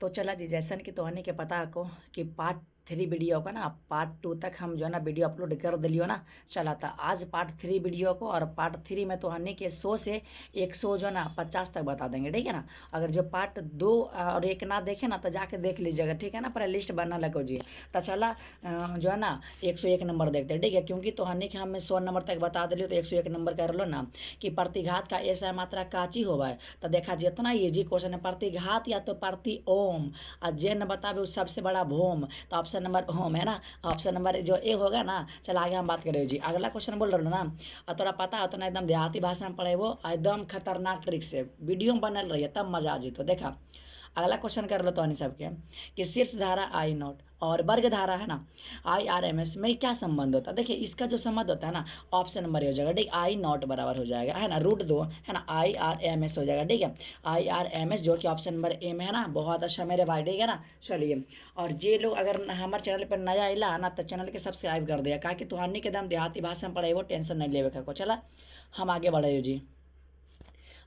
तो चला जी, जैसन कि तोहनी के पता को कि पार्ट 3 वीडियो का ना पार्ट 2 तक हम जो है ना वीडियो अपलोड कर दिलियो ना। चला था आज पार्ट 3 वीडियो को, और पार्ट 3 में तोहनी के 100 से 100 जो है ना 50 तक बता देंगे, ठीक है ना। अगर जो पार्ट 2 और 1 ना देखे ना तो जाके देख लीजिएगा, ठीक है ना। पर लिस्ट बनना लगो जी। तो चला जो है ना 101 नंबर देखते हैं, ठीक है। क्योंकि तोहनी के हमें 100 नंबर तक बता दिलियो तो 101 नंबर कर लो ना कि प्रतिघात का ऐसा मात्रा काची होवा है। तो देखा जितना इजी क्वेश्चन है, प्रतिघात या तो प्रति ओम, और जे न बतावे उस सबसे बड़ा भूम, तो ऑप्शन नंबर होम है ना। ऑप्शन नंबर जो ए होगा ना। चल आगे हम बात करें जी। अगला क्वेश्चन बोल रहे हो ना, और तोरा पता है तो ना एकदम देहाती भाषा में पढ़े वो एकदम खतरनाक ट्रिक से वीडियो में बनल रही है, तब मजा आ जी। तो देखा अगला क्वेश्चन कर लो तो सबके कि शीर्ष धारा आई नॉट और वर्ग धारा है ना IRMS में क्या संबंध होता है। देखिए इसका जो संबंध होता है ना ऑप्शन नंबर हो जाएगा, ठीक। आई नॉट बराबर हो जाएगा है ना √2 है ना IRMS हो जाएगा, ठीक है। IRMS जो कि ऑप्शन नंबर ए में है ना। बहुत अच्छा मेरे भाई, ठीक है ना। चलिए, और जे लोग अगर हमारे चैनल पर नया आइला ना तो चैनल के सब्सक्राइब कर दिया, कहा कि तुहानी के दम देहाती भाषा में पढ़े वो टेंशन नहीं लेवे को। चला हम आगे बढ़े जी।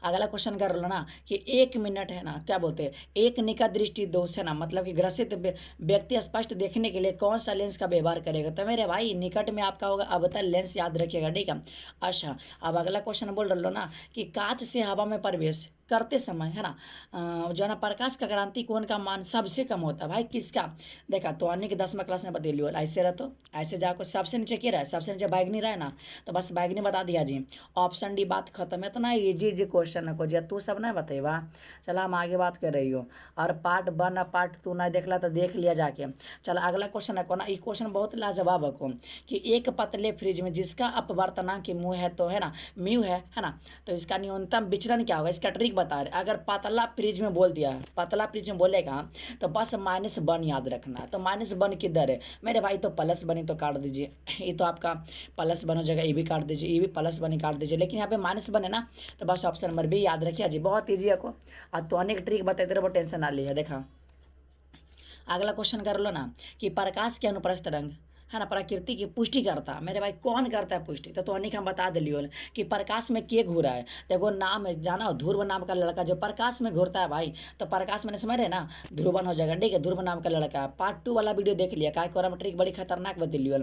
अगला क्वेश्चन कर लो ना कि 1 मिनट है ना, क्या बोलते हैं, एक निकट दृष्टि दोष है ना, मतलब कि ग्रसित व्यक्ति स्पष्ट देखने के लिए कौन सा लेंस का व्यवहार करेगा। तो मेरे भाई निकट में आपका होगा अवतल लेंस, याद रखिएगा, ठीक है। अच्छा, अब अगला क्वेश्चन बोल रहे लो ना कि कांच से हवा में प्रवेश करते समय है ना जो है ना प्रकाश का क्रांति कोण का मान सबसे कम होता है। भाई किसका, देखा तो अन्य के 10वीं क्लास में बता लियो। ऐसे रह तो ऐसे जाकर सबसे नीचे क्या रहा है, सबसे नीचे बैगनी रहा है ना, तो बस बैगनी बता दिया जी। ऑप्शन डी बात खत्म है। इतना इजी इजी क्वेश्चन है को जी, तू सब ना बतेबा। चला हम आगे बात कर रही हो, और पार्ट 1 और पार्ट 2 ना देखला तो देख लिया जाके। चल अगला क्वेश्चन है को ना, ये क्वेश्चन बहुत लाजवाब है को कि एक पतले फ्रिज में जिसका अपवर्तनांक मुँह है तो है ना म्यू है ना, तो इसका न्यूनतम विचलन क्या होगा, इसका ट्रिक बता रहे। अगर पतला फ्रिज में बोल दिया, पतला फ्रिज में बोलेगा तो बस -1 याद रखना। तो -1 किधर है मेरे भाई, तो +1 तो काट दीजिए, ये तो आपका +1 हो जाएगा, ये भी काट दीजिए, ये भी +1 काट दीजिए, लेकिन यहाँ पे -1 है ना, तो बस ऑप्शन नंबर बी याद रखिए जी। बहुत ईजी है को, और तो अनेक ट्रिक बताते रहो, टेंशन ना लीजिए। देखा अगला क्वेश्चन कर लो ना कि प्रकाश के अनुप्रस्थ रंग है ना प्रकृति की पुष्टि करता मेरे भाई, कौन करता है पुष्टि। तो अनिक हम बता दिलियो कि प्रकाश में के घूरा है। तो एगो नाम है जाना, ध्रुव नाम का लड़का जो प्रकाश में घूरता है भाई। तो प्रकाश मैंने समझ रहे ना, ध्रुवन हो जाएगा, ठीक है। ध्रुव नाम का लड़का। पार्ट 2 वाला वीडियो देख लिया, क्या ट्रिक बड़ी खतरनाक बतलियो।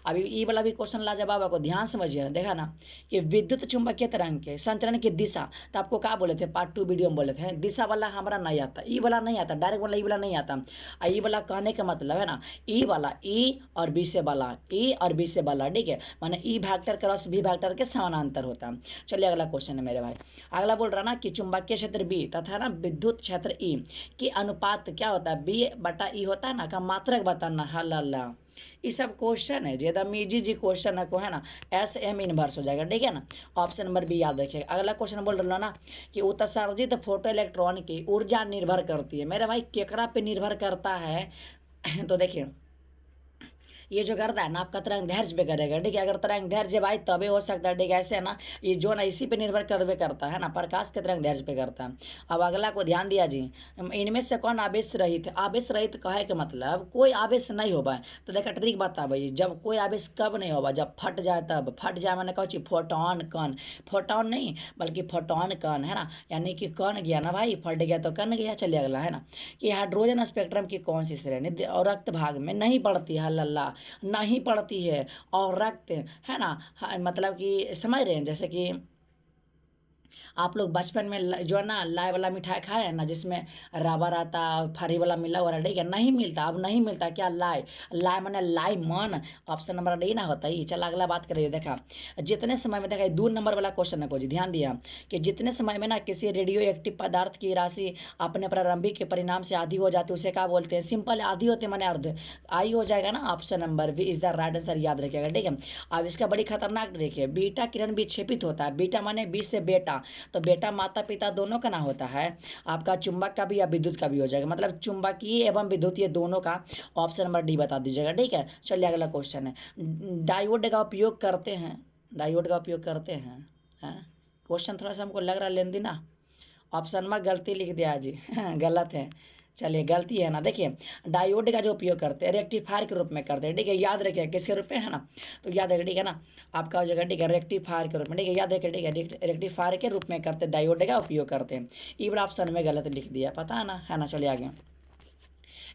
अभी ये वाला भी क्वेश्चन लाजवाब को ध्यान समझिए। देखा ना कि विद्युत चुंबकीय तरंग के संचरण की दिशा, तो आपको क्या बोले थे पार्ट 2 वीडियो में बोले थे, दिशा वाला हमारा नहीं आता, ई वाला नहीं आता, डायरेक्ट वाला ई वाला नहीं आता। ई वाला कहने का मतलब है ना ई वाला ई और बी से वाला, ई और बी से वाला, ठीक है। माने E vector cross B vector के समानांतर होता है। चलिए अगला क्वेश्चन है मेरे भाई। अगला बोल रहा ना कि चुंबकीय क्षेत्र बी तथा ना विद्युत क्षेत्र ई की अनुपात क्या होता है, B/E होता है ना, का मात्रक बताना। हल्ला ये सब क्वेश्चन है एकदम इजी जी क्वेश्चन है को है ना, SM इनवर्स हो जाएगा, ठीक है ना। ऑप्शन नंबर बी याद रखिएगा। अगला क्वेश्चन बोल रहा ना कि उत्सर्जित फोटो इलेक्ट्रॉन की ऊर्जा निर्भर करती है मेरे भाई, केकरा पे निर्भर करता है तो देखिए ये जो करता है ना आपका तरंग धैर्य पे करेगा, ठीक है। अगर तरंग धैर्य भाई तबे हो सकता है, ठीक है। ऐसे है ना ये जो ना इसी पे निर्भर करवे करता है ना, प्रकाश के तरंग धैर्य पे करता है। अब अगला को ध्यान दिया जी, इनमें से कौन आवेश रहित है। आवेश रहित कहे के मतलब कोई आवेश नहीं होगा। तो देखा ट्रिक बता भाई, जब कोई आवेश कब नहीं होगा, जब फट जाए तब। फट जाए मैंने कहा चीज फोटोन कण, फोटोन नहीं बल्कि फोटोन कण है ना, यानी कि कण गया ना भाई, फट गया तो कण गया। चलिए अगला है ना कि हाइड्रोजन स्पेक्ट्रम की कौन सी श्रेणी और रक्त भाग में नहीं पड़ती है, लल्ला नहीं पड़ती है। और रक्त है ना मतलब कि समझ रहे हैं, जैसे कि आप लोग बचपन में जो है ना लाए वाला मिठाई खाए हैं ना, जिसमें रबर आता फरी वाला मिला हुआ, ठीक है। नहीं मिलता, अब नहीं मिलता क्या, लाए लाए मैंने लाई मन, ऑप्शन नंबर डी ना होता ही। चल अगला बात करिए। देखा जितने समय में, देखा 2 नंबर वाला क्वेश्चन है को जी, ध्यान दिया कि जितने समय में ना किसी रेडियो एक्टिव पदार्थ की राशि अपने प्रारंभिक के परिणाम से आधी हो जाती है उसे क्या बोलते हैं। सिंपल आधी होते मैंने अर्ध आई हो जाएगा ना। Option number B is the right answer, याद रखिएगा, ठीक है। अब इसका बड़ी खतरनाक ट्रिक है, बीटा किरण विक्षेपित होता है। बीटा माने बी से बेटा, तो बेटा माता पिता दोनों का ना होता है, आपका चुंबक का भी या विद्युत का भी हो जाएगा, मतलब चुंबकीय एवं विद्युतीय दोनों का। ऑप्शन नंबर डी बता दीजिएगा, ठीक है। चलिए अगला क्वेश्चन है, डायोड का उपयोग करते हैं, डायोड का उपयोग करते हैं। क्वेश्चन थोड़ा सा हमको लग रहा है लेंदी ना, ऑप्शन में गलती लिख दिया जी गलत है। चलिए गलती है ना, देखिए डायोड का जो उपयोग करते हैं रेक्टिफायर के रूप में करते हैं, ठीक है। याद रखिए किसके रूप में है ना, तो याद रखिए, ठीक है ना। आपका हो जाएगा, ठीक है, रेक्टिफायर के रूप में, ठीक है। याद रखिए, ठीक है, रेक्टिफायर के रूप में करते डायोड का उपयोग करते हैं। ये वाला ऑप्शन में गलत लिख दिया, पता है ना, है ना। चलिए आगे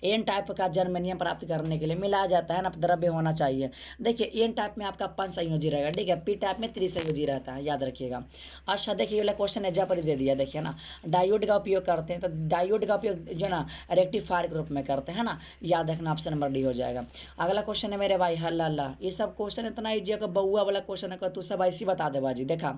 एन टाइप का जर्मेनियम प्राप्त करने के लिए मिलाया जाता है ना, द्रव्य होना चाहिए। देखिए एन टाइप में आपका पंचसंयोजी रहेगा, ठीक है, पी टाइप में त्रिसंयोजी रहता है, याद रखिएगा। अच्छा देखिए वाला क्वेश्चन एजा पर ही दे दिया, देखिए ना, डायोड का उपयोग करते हैं, तो डायोड का उपयोग जो ना रेक्टिफायर के रूप में करते हैं ना, याद रखना, ऑप्शन नंबर डी हो जाएगा। अगला क्वेश्चन है मेरे भाई, हल्ला, ये सब क्वेश्चन इतना ईजी है कि बउआ वाला क्वेश्चन है, तू सब ऐसी बता दे बाजी। देखा,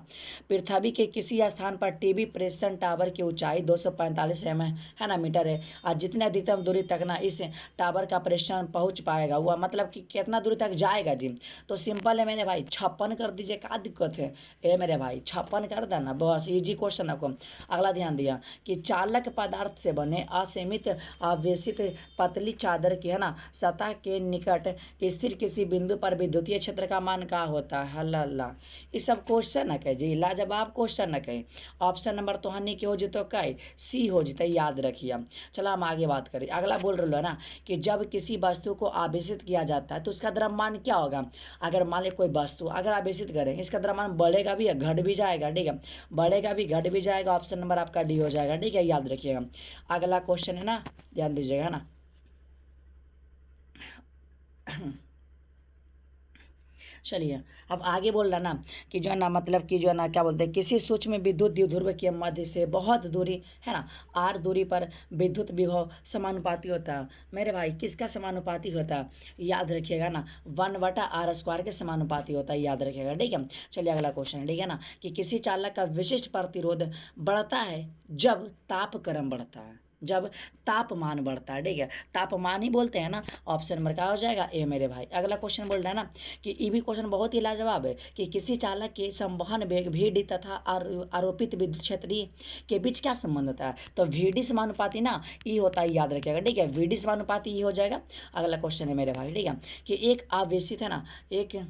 पृथ्वी के किसी स्थान पर टीवी प्रेषण टावर की ऊंचाई 245 है ना मीटर है, और जितने अधिकतम दूरी तक ना इस टावर का प्रेषण पहुंच पाएगा, हुआ मतलब कि कितना दूरी तक जाएगा जी। तो सिंपल है मेरे भाई, 56 कर दीजिए, क्या दिक्कत है। ए मेरे भाई 56 कर देना, बस इजी क्वेश्चन आपको। अगला ध्यान दिया कि चालक पदार्थ से बने असीमित आवेशित पतली चादर की है ना सतह के निकट स्थिर किसी बिंदु पर विद्युतीय क्षेत्र का मान क्या होता है। हल्ला, ये सब क्वेश्चन है जी, लाजवाब क्वेश्चन है कहीं। ऑप्शन नंबर तो हानि के हो जितो कई सी हो जिते, याद रखिए। चलो हम आगे बात करें। अगला बोल रहे हो ना कि जब किसी वस्तु को आवेशित किया जाता है तो उसका द्रव्यमान क्या होगा। अगर मान ले कोई वस्तु अगर आवेशित करें, इसका द्रव्यमान बढ़ेगा भी, घट भी जाएगा, ठीक है, बढ़ेगा भी घट भी जाएगा। ऑप्शन नंबर आपका डी हो जाएगा, ठीक है, याद रखिएगा। अगला क्वेश्चन है ना, ध्यान दीजिएगा ना। चलिए अब आगे बोल रहा ना कि जो है ना मतलब कि जो है ना क्या बोलते हैं, किसी सूक्ष्म विद्युत द्विध्रुव के मध्य से बहुत दूरी है ना आर दूरी पर विद्युत विभव समानुपाती होता है। मेरे भाई किसका समानुपाती होता है, याद रखिएगा ना, 1/r² के समानुपाती होता है, याद रखिएगा, ठीक है। चलिए अगला क्वेश्चन, ठीक है ना, कि किसी चालक का विशिष्ट प्रतिरोध बढ़ता है जब तापक्रम बढ़ता है, जब तापमान बढ़ता है, ठीक है, तापमान ही बोलते हैं ना। ऑप्शन नंबर क्या हो जाएगा, ए मेरे भाई। अगला क्वेश्चन बोल रहा है ना कि ये भी क्वेश्चन बहुत ही लाजवाब है कि किसी चालक के संवहन वेग वी तथा आरोपित विद्युत क्षेत्र के बीच क्या संबंध होता है। तो वी समानुपाती ना ई होता है, याद रखिएगा, ठीक है, वी समानुपाती ई हो जाएगा। अगला क्वेश्चन है मेरे भाई, ठीक है, कि एक आवेशित है ना एक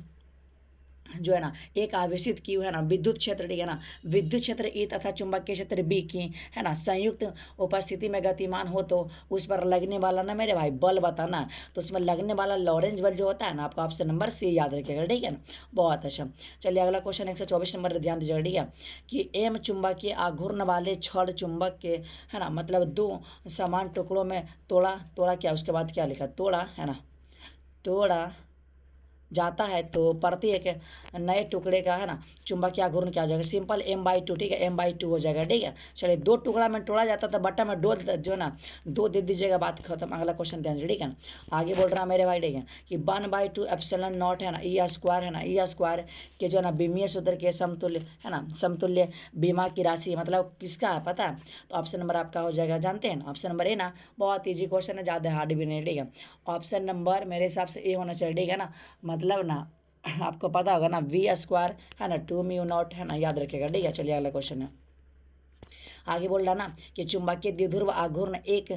जो है ना एक आवेशित की है ना विद्युत क्षेत्र, ठीक है ना, विद्युत क्षेत्र ए तथा चुंबकीय क्षेत्र बी की है ना संयुक्त उपस्थिति में गतिमान हो तो उस पर लगने वाला ना मेरे भाई बल बताना। तो उसमें लगने वाला लॉरेंज बल जो होता है ना, आपका ऑप्शन नंबर सी याद रखिएगा, ठीक है ना, बहुत अच्छा। चलिए अगला क्वेश्चन 124 नंबर ध्यान दीजिएगा, ठीक है, कि एम चुंबकीय आघूर्ण वाले छड़ चुंबक के है ना मतलब दो समान टुकड़ों में तोड़ा क्या, उसके बाद क्या लिखा, तोड़ा है ना, तोड़ा जाता है तो प्रति एक नए टुकड़े का है ना चुंबकीय आघूर्ण क्या हो जाएगा, सिंपल m/2, ठीक है, m/2 हो जाएगा, ठीक है। चलिए दो टुकड़ा में तोड़ा जाता तो बट्टा में दो जो है ना दो दे दीजिएगा, बात खत्म। अगला क्वेश्चन ध्यान दीजिए, ठीक है, आगे बोल रहा है मेरे भाई, ठीक है, कि 1/2 एप्सिलॉन नॉट है ना ई स्क्वायर है ना, ई स्क्वायर के जो है ना बीमीय सूत्र के समतुल्य है ना समतुल्य बीमा की राशि मतलब किसका है पता है। तो ऑप्शन नंबर आपका हो जाएगा, जानते हैं ना, ऑप्शन नंबर ए ना, बहुत ईजी क्वेश्चन है, ज़्यादा हार्ड भी नहीं, ठीक है। ऑप्शन नंबर मेरे हिसाब से ए होना चाहिए, ठीक है ना, मतलब ना आपको पता होगा ना v² है ना 2μ0 है ना, याद रखिएगा, ठीक है। चलिए अगला क्वेश्चन है, आगे बोल रहा ना कि चुंबकीय द्विध्रुव आघूर्ण एक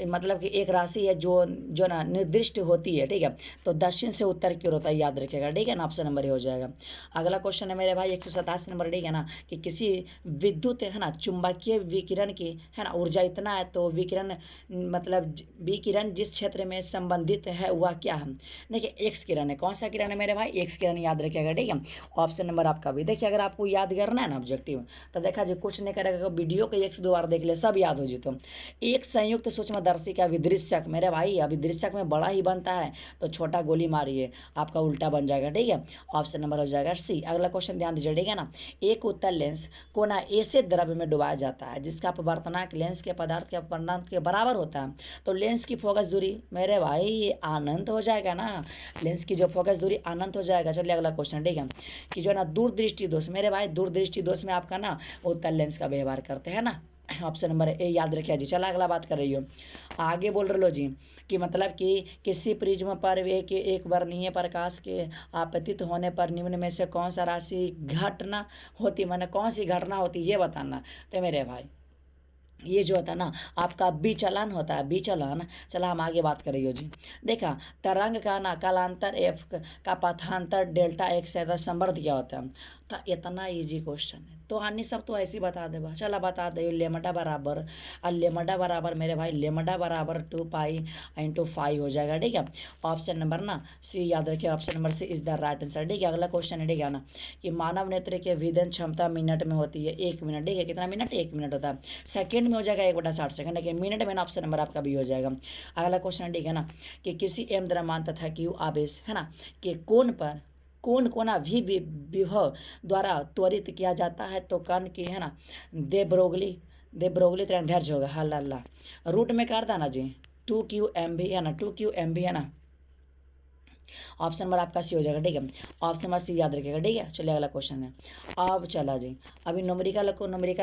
मतलब कि एक राशि है जो ना निर्दिष्ट होती है, ठीक है, तो दक्षिण से उत्तर की ओर होता है, याद रखिएगा, ठीक है ना, ऑप्शन नंबर हो जाएगा। अगला क्वेश्चन है मेरे भाई 187 नंबर, ठीक है ना, कि किसी विद्युत है ना चुंबकीय विकिरण की है ना ऊर्जा इतना है तो विकिरण मतलब विकिरण जिस क्षेत्र में संबंधित है वह क्या है। देखिए एक्स किरण है, कौन सा किरण है मेरे भाई, एक्स किरण, याद रखिएगा, ठीक है। ऑप्शन नंबर आपका भी। देखिए अगर आपको याद करना है ना ऑब्जेक्टिव, तो देखा जी कुछ नहीं करेगा, वीडियो को 1 से 2 बार देख ले, सब याद हो जी। तो एक संयुक्त सूक्ष्मदर्शी का विदृश्यक मेरे भाई, अभी दृश्यक में बड़ा ही बनता है तो छोटा गोली मारिए, आपका उल्टा बन जाएगा, ठीक है। ऑप्शन नंबर हो जाएगा सी। अगला क्वेश्चन ध्यान दीजिए, ठीक है ना, एक उत्तल लेंस को ना ऐसे द्रव्य में डुबाया जाता है जिसका अपवर्तनांक लेंस के पदार्थ के अपवर्तनांक के बराबर होता है, तो लेंस की फोकस दूरी मेरे भाई ये अनंत हो जाएगा ना, लेंस की जो फोकस दूरी अनंत हो जाएगा। चलिए अगला क्वेश्चन, ठीक है, कि जो है ना दूरदृष्टि दोष मेरे भाई, दूरदृष्टि दोष में आपका ना उत्तल लेंस का व्यवहार करते हैं ना, ऑप्शन नंबर ए याद रखिए जी। चला अगला बात कर रही हो, आगे बोल रहे लो जी कि मतलब कि किसी प्रिज्म पर एक वर्णीय प्रकाश के आपतित होने पर निम्न में से कौन सा राशि घटना होती, मैंने कौन सी घटना होती ये बताना। तो मेरे भाई ये जो होता है ना आपका विचलन होता है, विचलन। चला हम आगे बात कर रही हो जी। देखा तरंग का ना कालांतर एफ का पथांतर डेल्टा x से संवर्ध क्या होता है, तो इतना इजी क्वेश्चन है तो हानि सब तो ऐसे ही बता देगा। चला बता दे लेमडा बराबर और लेमडा बराबर मेरे भाई लेमडा बराबर 2 पाई × 5 हो जाएगा। ठीक है, ऑप्शन नंबर ना सी याद रखिए, option number C is the right answer. ठीक है, अगला क्वेश्चन है, ठीक है ना, कि मानव नेत्र की विदन क्षमता मिनट में होती है 1 मिनट। ठीक है, कितना मिनट? 1 मिनट होता है। सेकंड में हो जाएगा 1/60 सेकंड, लेकिन मिनट में ना ऑप्शन नंबर आपका भी हो जाएगा। अगला क्वेश्चन है, ठीक है ना, कि किसी एम द्रव्यमान तथा क्यू आवेश है ना कि कौन कोना भी विभव द्वारा त्वरित किया जाता है तो कण की है ना दे ब्रोगली तरह धैर्य होगा। हल्ला अल्लाह रूट में कर था ना जी 2 QMV है ना, 2 QMV है ना, ऑप्शन नंबर आपका सी हो जाएगा। ठीक है, ऑप्शन नंबर सी याद रखिएगा। ठीक है, चलिए अगला क्वेश्चन है। अब चला जी, अभी न्यूमेरिकल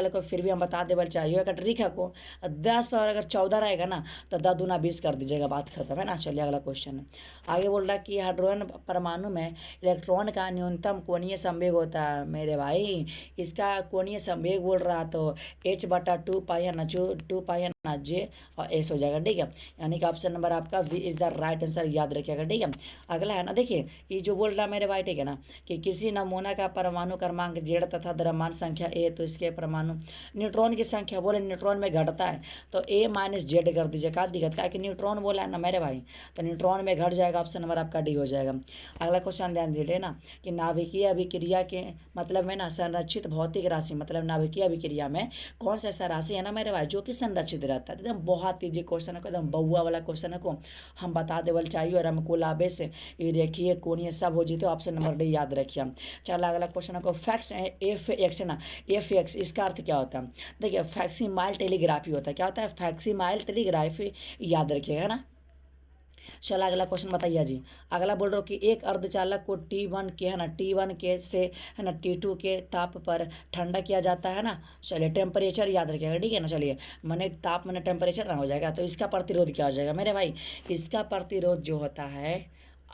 को फिर भी हम बता दे चाहिए का ट्रिक है को 10 पर अगर 14 रहेगा ना तो 10 दूना 20 कर दीजिएगा, बात खत्म है ना। चलिए अगला क्वेश्चन है, आगे बोल रहा है कि हाइड्रोजन परमाणु में इलेक्ट्रॉन का न्यूनतम कोणीय संवेग होता है। मेरे भाई इसका कोणीय संवेग बोल रहा तो H/2 पाई है ना, 2 पाई है ना J और S हो जाएगा। ठीक है, यानी कि ऑप्शन नंबर आपका B is the right answer, याद रखिएगा। ठीक है, अगला है ना, देखिए ये जो बोल रहा है मेरे भाई, ठीक है ना, कि किसी नमूना का परमाणु क्रमांक Z तथा द्रव्यमान संख्या A, तो इसके परमाणु न्यूट्रॉन की संख्या बोले न्यूट्रॉन में घटता है तो A-Z कर दीजिए, का दिक्कत का कि न्यूट्रॉन बोला है ना मेरे भाई, तो न्यूट्रॉन में घट जाएगा, ऑप्शन नंबर आपका डी हो जाएगा। अगला क्वेश्चन ध्यान दीजिए ना, कि नाभिकीय अभिक्रिया के मतलब में ना संरक्षित भौतिक राशि, मतलब नाभिकीय अभिक्रिया में कौन सा ऐसा राशि है ना मेरे भाई जो कि संरक्षित रहता है। एकदम बहुत ईजी क्वेश्चन है, एकदम बउआ वाला क्वेश्चन है को हम बता देवल चाहिए, और हमको लाभे से ये रेखीय कोणीय सब हो जीते, ऑप्शन नंबर डी याद रखिए। चलो अगला क्वेश्चन को फैक्स F(x) है ना, F(x) इसका अर्थ क्या होता है? देखिए फैक्सीमाइल टेलीग्राफी होता है। क्या होता है? फैक्सीमाइल टेलीग्राफी, याद रखिएगा ना। चला अगला क्वेश्चन बताइए जी, अगला बोल रहा हूँ कि एक अर्धचालक को T1 के है ना, T1 के से है ना T2 के ताप पर ठंडा किया जाता है ना। चलिए टेम्परेचर याद रखिएगा। ठीक है ना, चलिए मैंने ताप मैंने टेम्परेचर ना हो जाएगा, तो इसका प्रतिरोध क्या हो जाएगा मेरे भाई? इसका प्रतिरोध जो होता है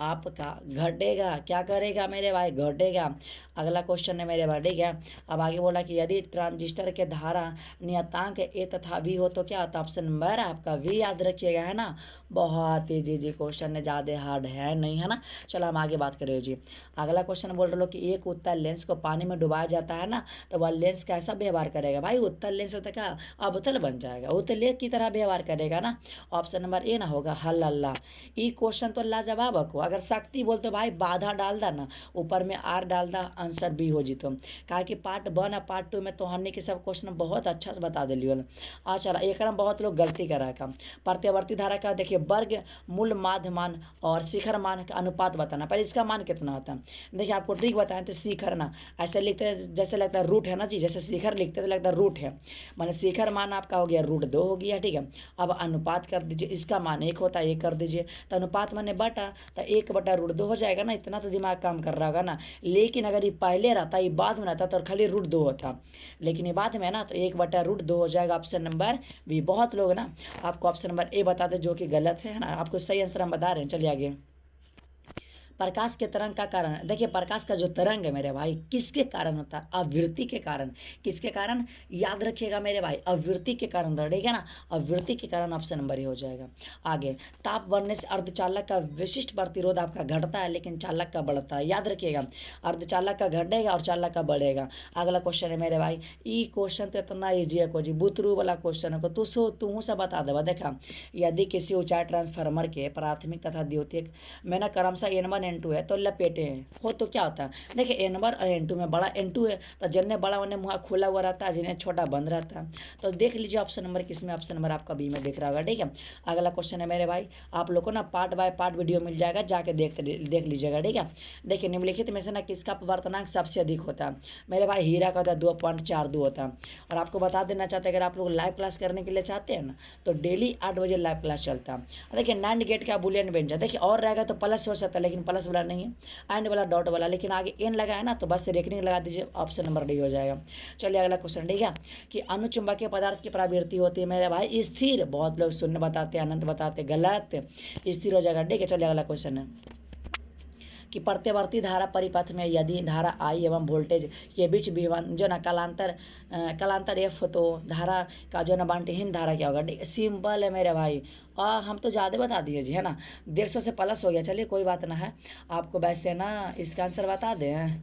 आपका घटेगा। क्या करेगा मेरे भाई? घटेगा। अगला क्वेश्चन है मेरे भाई, ठीक है, अब आगे बोला कि यदि ट्रांजिस्टर के धारा नियतांक ए तथा वी हो तो क्या होता है? ऑप्शन नंबर आपका वी याद रखिएगा, है ना। बहुत ही जी क्वेश्चन है, ज़्यादा हार्ड है नहीं, है ना। चलो हम आगे बात करें जी। अगला क्वेश्चन बोल रहे लो कि एक उत्तल लेंस को पानी में डुबाया जाता है ना, तो वह लेंस कैसा व्यवहार करेगा भाई? उत्तल लेंस होता क्या? अवतल बन जाएगा, उत्तल की तरह व्यवहार करेगा ना। ऑप्शन नंबर ए ना होगा, हल अल्लाह। ये क्वेश्चन तो लाजवाब को अगर शक्ति बोलते भाई बाधा डाल दा ना, ऊपर में आर डाल दा, आंसर बी हो जीतो। कहा कि पार्ट 1 और पार्ट 2 में तो हमने के सब क्वेश्चन बहुत अच्छा से बता दिलियो। चला एक बहुत लोग गलती करा का प्रत्यावर्ती धारा का देखिए वर्ग मूल माध्य मान और शिखर मान का अनुपात बताना। पहले इसका मान कितना होता है? देखिए आपको ट्रिक बताएं तो शिखर ना ऐसे लिखते हैं जैसे लगता है रूट है ना जी, जैसे शिखर लिखते तो लगता है रूट है, माने शिखर मान आपका हो गया √2 हो गया। ठीक है, अब अनुपात कर दीजिए, इसका मान 1 होता है 1 कर दीजिए, तो अनुपात माने बटा, तो 1/√2 हो जाएगा ना। इतना तो दिमाग काम कर रहा होगा ना। लेकिन अगर ये पहले रहता, ये बाद में रहता तो खाली √2 होता, लेकिन ये बाद में है ना, तो 1/√2 हो जाएगा, ऑप्शन नंबर बी। बहुत लोग ना आपको ऑप्शन नंबर ए बताते जो कि गलत है ना, आपको सही आंसर हम बता रहे हैं। चलिए आगे, प्रकाश के तरंग का कारण, देखिए प्रकाश का जो तरंग है मेरे भाई किसके कारण होता है? आवृत्ति के कारण। किसके कारण? याद रखिएगा मेरे भाई, आवृत्ति के कारण, ठीक है ना, आवृत्ति के कारण, ऑप्शन नंबर ये हो जाएगा। आगे, ताप बढ़ने से अर्धचालक का विशिष्ट प्रतिरोध आपका घटता है लेकिन चालक का बढ़ता है, याद रखिएगा। अर्धचालक का घटेगा और चालक का बढ़ेगा। अगला क्वेश्चन है मेरे भाई, ई क्वेश्चन तो इतना ईजी है को जी, बुतरू वाला क्वेश्चन है को तू से बता देगा। देखा, यदि किसी ऊंचाई ट्रांसफार्मर के प्राथमिक तथा द्वितीयक में ना क्रमशः N1 N2 है तो लपेटे हैं हो तो क्या होता है? देखिए N1 और N2 में बड़ा N2 है तो जिन्हें बड़ा उन्हें मुँह खुला हुआ रहता है, जिन्हें छोटा बंद रहता है। तो देख लीजिए ऑप्शन नंबर किसमें, ऑप्शन नंबर आपका बी में दिख रहा होगा। ठीक है, अगला क्वेश्चन है मेरे भाई, आप लोग को ना पार्ट बाय पार्ट वीडियो मिल जाएगा, जाके देख लीजिएगा। ठीक है, देखिए निम्नलिखित में से ना किसका अपवर्तनांक सबसे अधिक होता है? मेरे भाई हीरा का होता है 2.42 होता है। और आपको बता देना चाहते हैं, अगर आप लोग लाइव क्लास करने के लिए चाहते हैं ना तो डेली 8 बजे लाइव क्लास चलता है। देखिए नैंड गेट का बुलियन व्यंजन, देखिए और रहेगा तो प्लस हो सकता है, लेकिन प्लस वाला नहीं है, एंड वाला डॉट वाला, लेकिन आगे एन लगा है ना तो बस रेखनी लगा दीजिए, ऑप्शन नंबर डी हो जाएगा। चलिए अगला क्वेश्चन, ठीक है, कि अनुचुंबकीय पदार्थ की प्रवृत्ति होती है मेरे भाई स्थिर। बहुत लोग शून्य बताते हैं, अनंत बताते, गलत, स्थिर हो जाएगा। ठीक है, चलिए अगला क्वेश्चन है कि प्रत्यवर्ती धारा परिपथ में यदि धारा I एवं वोल्टेज के बीच विभवान जो ना कालांतर F हो तो धारा का जो ना बांटहीन धारा क्या होगा? सिंपल है मेरे भाई, हम तो ज़्यादा बता दिए जी, है ना, 150 से प्लस हो गया। चलिए कोई बात ना है, आपको वैसे ना इसका आंसर बता दें,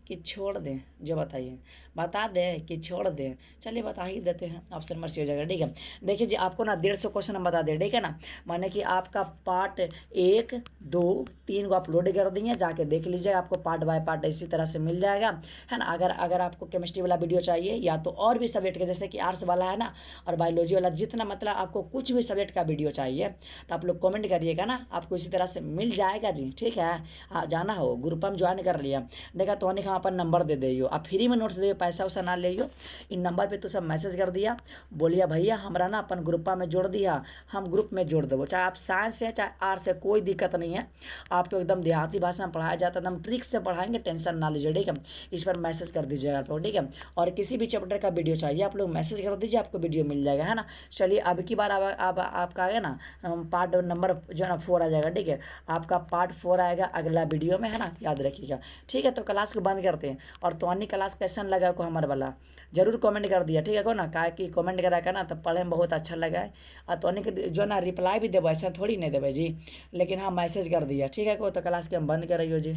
कि छोड़ दें, जो बताइए, बता दें कि छोड़ दें? चलिए बता ही देते हैं, ऑप्शन नंबर सी हो जाएगा। ठीक है, देखिए जी आपको ना 150 क्वेश्चन हम बता दें, ठीक है ना, माने कि आपका पार्ट 1, 2, 3 को अपलोड कर दिए, जाके देख लीजिए, आपको पार्ट बाय पार्ट इसी तरह से मिल जाएगा, है ना। अगर आपको केमिस्ट्री वाला वीडियो चाहिए या तो और भी सब्जेक्ट के, जैसे कि आर्ट्स वाला है ना, और बायोलॉजी वाला, जितना मतलब आपको कुछ भी सब्जेक्ट का वीडियो चाहिए तो आप लोग कमेंट करिएगा ना, आपको इसी तरह से मिल जाएगा जी। ठीक है, हाँ जाना हो ग्रुप में ज्वाइन कर लिया, देखा तो हम अपन नंबर दे दियो, आप फ्री में नोट्स दियो, पैसा वैसा ना लियो। इन नंबर पे तो सब मैसेज कर दिया, बोलिए भैया हमारा ना अपन ग्रुपा में जोड़ दिया, हम ग्रुप में जोड़ देवो, चाहे आप साइंस है चाहे आर्ट्स है, कोई दिक्कत नहीं है। आपको एकदम देहाती भाषा में पढ़ाया जाता है, एकदम ट्रिक्स से पढ़ाएंगे, टेंशन ना लीजिए। ठीक है, इस पर मैसेज कर दीजिएगा आप लोग। ठीक है, और किसी भी चैप्टर का वीडियो चाहिए आप लोग मैसेज कर दीजिए, आपको वीडियो मिल जाएगा, है ना। चलिए अब की बार अब आपका आएगा ना पार्ट नंबर जो है ना 4 आ जाएगा। ठीक है, आपका पार्ट 4 आएगा अगला वीडियो में, है ना, याद रखिएगा। ठीक है, तो क्लास को बंद करते हैं, और तो अन्य क्लास कैसन लगा को हमारे वाला जरूर कमेंट कर दिया। ठीक है को ना, का कि कमेंट करा का ना तो पढ़े में बहुत अच्छा लगा है, और तो अन्य के जो ना रिप्लाई भी देवे, ऐसा थोड़ी नहीं देवे जी, लेकिन हाँ मैसेज कर दिया। ठीक है को, तो क्लास के हम बंद कर रही हो जी।